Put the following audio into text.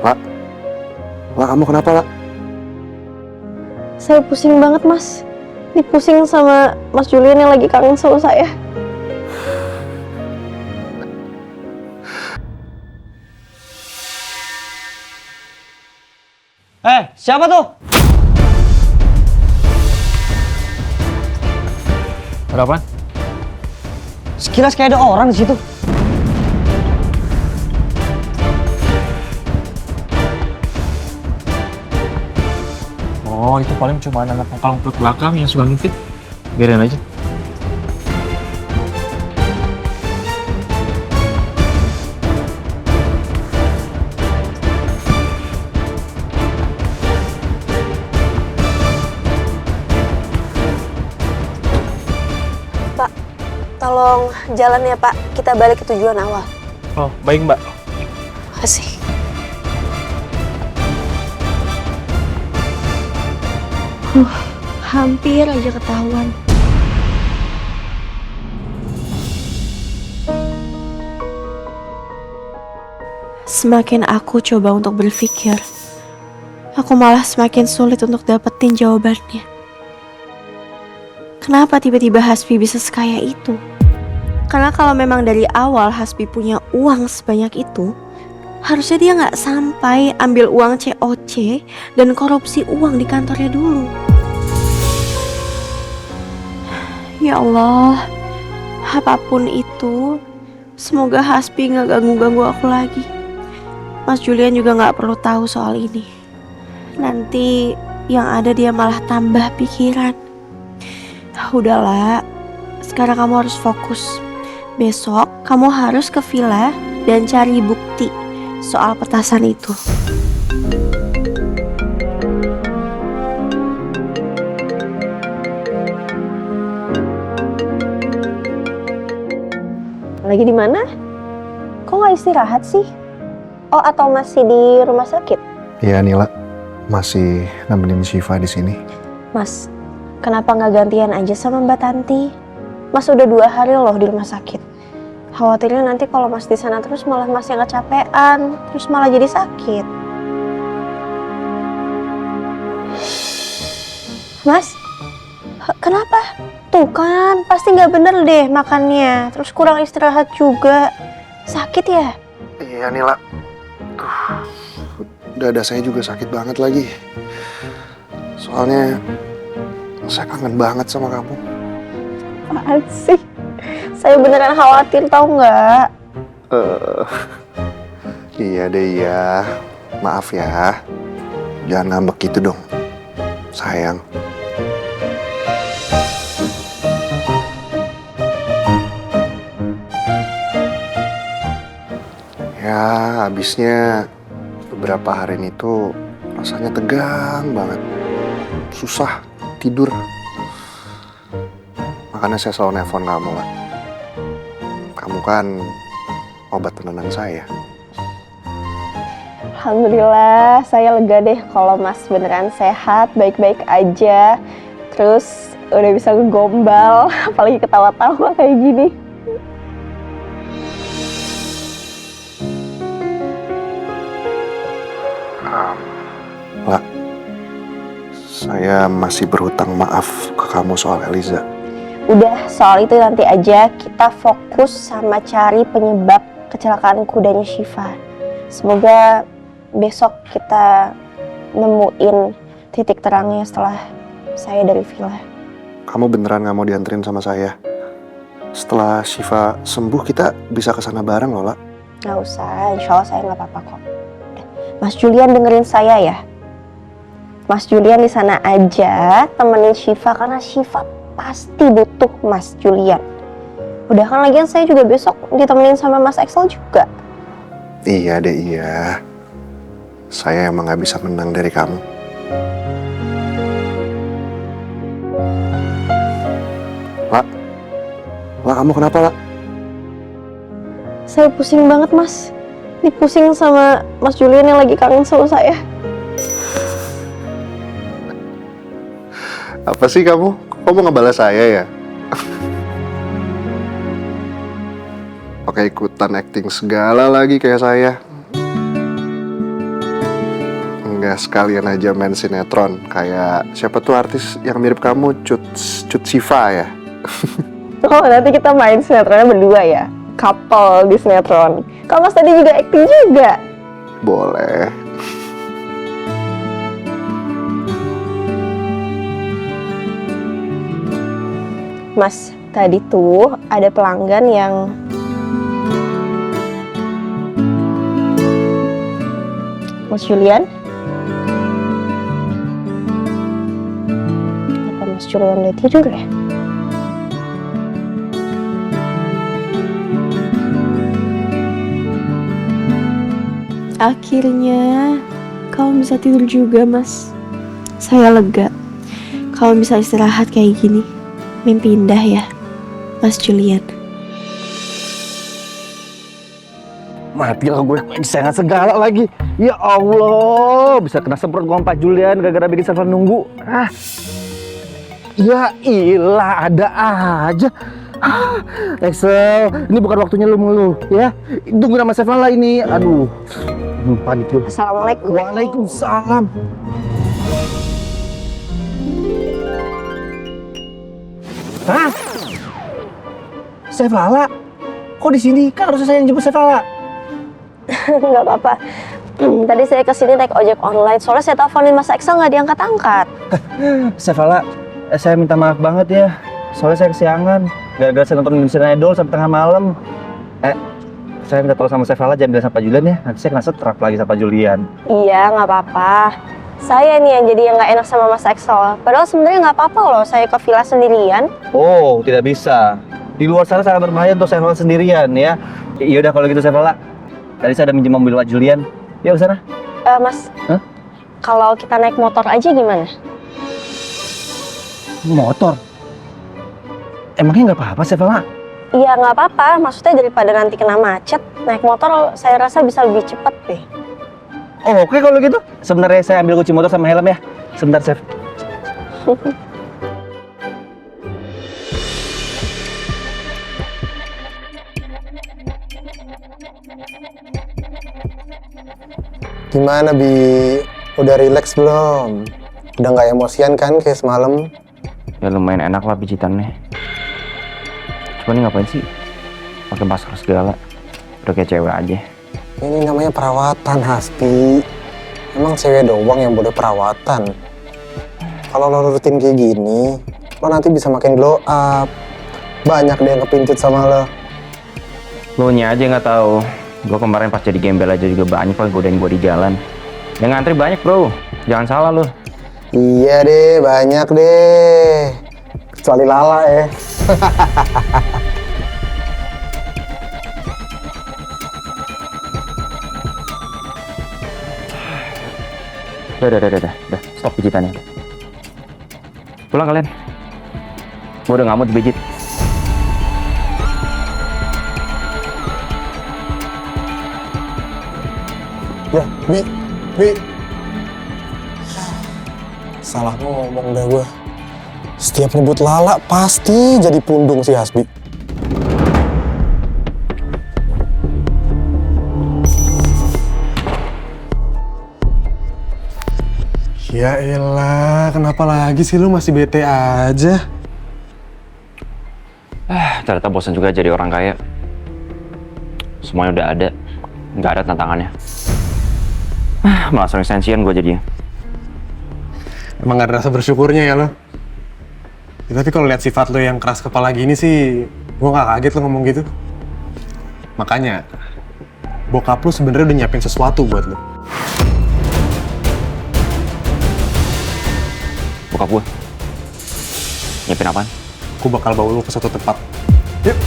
Lak, Lak, kamu kenapa, Lak? Saya pusing banget, Mas. Ini pusing sama Mas Julian yang lagi kangen sama saya. Siapa tuh? Ada apaan? Sekilas kayak ada orang di situ. Oh, itu paling cuma anak pangkalan perut belakang yang suka ngintip. Biarin aja. Pak, tolong jalan ya, Pak. Kita balik ke tujuan awal. Oh, baik Mbak. Makasih. Hampir aja ketahuan. Semakin aku coba untuk berpikir, aku malah semakin sulit untuk dapetin jawabannya. Kenapa tiba-tiba Hasbi bisa sekaya itu? Karena kalau memang dari awal Hasbi punya uang sebanyak itu, harusnya dia nggak sampai ambil uang COC dan korupsi uang di kantornya dulu. Ya Allah, apapun itu, semoga Hasbi nggak ganggu-ganggu aku lagi. Mas Julian juga nggak perlu tahu soal ini. Nanti yang ada dia malah tambah pikiran. Udahlah, sekarang kamu harus fokus. Besok kamu harus ke villa dan cari bukti soal petasan itu. Lagi di mana? Kok nggak istirahat sih? Oh, atau masih di rumah sakit? Iya, Nila. Masih nemenin Syifa di sini. Mas, kenapa nggak gantian aja sama Mbak Tanti? Mas udah 2 hari loh di rumah sakit. Khawatirnya nanti kalau Mas di sana terus malah Mas yang kecapean, terus malah jadi sakit. Mas, kenapa? Tuh kan, pasti nggak bener deh makannya. Terus kurang istirahat juga. Sakit ya? Iya, Nila. Dada saya juga sakit banget lagi. Soalnya saya kangen banget sama kamu. Apaan sih? Saya beneran khawatir, tahu nggak? Iya deh, iya. Maaf ya. Jangan ngambek gitu dong. Sayang. Ya, habisnya beberapa hari ini tuh rasanya tegang banget. Susah tidur. Makanya saya selalu nelfon kamu, lah. Kamu kan obat penenang saya. Alhamdulillah, saya lega deh kalau Mas beneran sehat, baik-baik aja. Terus udah bisa ngegombal, apalagi ketawa-tawa kayak gini. Lah, saya masih berhutang maaf ke kamu soal Eliza. Udah, soal itu nanti aja. Kita fokus sama cari penyebab kecelakaan kudanya Syifa. Semoga besok kita nemuin titik terangnya setelah saya dari villa. Kamu beneran gak mau dianterin sama saya? Setelah Syifa sembuh, kita bisa kesana bareng loh, lah. Gak usah, insya Allah saya gak apa-apa kok. Mas Julian dengerin saya ya. Mas Julian di sana aja temenin Syifa karena Syifa pasti butuh Mas Julian. Udah kan, lagian saya juga besok ditemenin sama Mas Excel juga. Iya deh, iya. Saya emang gak bisa menang dari kamu. Lah, kamu kenapa, lah? Saya pusing banget, Mas. Ini pusing sama Mas Julian yang lagi kangen sama saya. Apa sih kamu? Kok mau ngebalas saya ya? Pakai ikutan acting segala lagi kayak saya. nggak sekalian aja main sinetron? Kayak siapa tuh artis yang mirip kamu, Cut Siva ya? Oh, nanti kita main sinetronnya berdua ya? Couple di sinetron. Kalau Mas tadi juga acting juga. Boleh. Mas, tadi tuh ada pelanggan yang... Mas Julian? Apa Mas Julian udah tidur ya? Akhirnya kamu bisa tidur juga, Mas. Saya lega. Kamu bisa istirahat kayak gini. Mimpi indah ya, Mas Julian. Mati lah gue, kesayangan segala lagi. Ya Allah, bisa kena semprot gua Pak Julian gara-gara bikin server nunggu. Ah. Ya ilah, ada aja. Ah, Excel, ini bukan waktunya lu mulu ya. Tunggu nama Sevan lah ini. Aduh, panik lu. Assalamualaikum. Waalaikumsalam. Hah? Sevala? Kok di sini? Kan harusnya saya yang jemput Sevala. Nggak apa-apa. Tadi saya kesini naik ojek online, soalnya saya teleponin Mas Excel nggak diangkat-angkat. Sevala, saya minta maaf banget ya. Soalnya saya kesiangan. Gara-gara saya nonton Indonesian Idol sampai tengah malam. Saya minta tolong sama Sevala jangan bilang sama Pak Julian ya. Nanti saya kena setrap lagi sama Pak Julian. Iya, nggak apa-apa. Saya nih yang jadi yang nggak enak sama Mas Excel. Padahal sebenarnya nggak apa-apa loh, saya ke villa sendirian. Oh, tidak bisa. Di luar sana sangat berbahaya untuk Sevala sendirian ya. Iya udah kalau gitu Sevala. Tadi saya ada minjem mobil Pak Julian. Ya ke sana. Mas, Hah? kalau kita naik motor aja gimana? Motor? Emangnya nggak apa-apa Sevala? Iya, nggak apa-apa. Maksudnya daripada nanti kena macet, naik motor saya rasa bisa lebih cepet deh. Oh, oke kalau gitu. Sebenarnya saya ambil kunci motor sama helm ya. Sebentar, Chef. Gimana Bi? Udah rileks belum? Udah nggak emosian kan kayak semalam? Ya lumayan enak lah pijitannya. Cuma ini ngapain sih pakai masker segala? Udah kayak cewek aja. Ini namanya perawatan, Hasbi. Emang cewek doang yang boleh perawatan. Kalau lo rutin kayak gini, lo nanti bisa makin glow up. Banyak deh yang kepincut sama lo. Lo nya aja nggak tahu. Gue kemarin pas jadi gembel aja juga banyak lah godain gue di jalan. Yang ngantri banyak bro. Jangan salah lo. Iya deh, banyak deh. Kecuali Lala ya. Udah, stop pijitannya. Pulang kalian. Gue udah nggak mau dipijit. Ya, Bi. Salah ngomong dah gue. Setiap nyebut Lala pasti jadi pundung si Hasbi. Ya elah, kenapa lagi sih lu masih bete aja? Ternyata bosan juga jadi orang kaya. Semuanya udah ada. Nggak ada tantangannya. Malah sering sensian gue jadinya. Emang gak ada rasa bersyukurnya ya lo? Ya, tapi kalau lihat sifat lo yang keras kepala gini sih, gue gak kaget lo ngomong gitu. Makanya, bokap lo sebenarnya udah nyiapin sesuatu buat lo. Bokap gue nyiapin apaan? Gue bakal bawa lo ke suatu tempat. Yuk!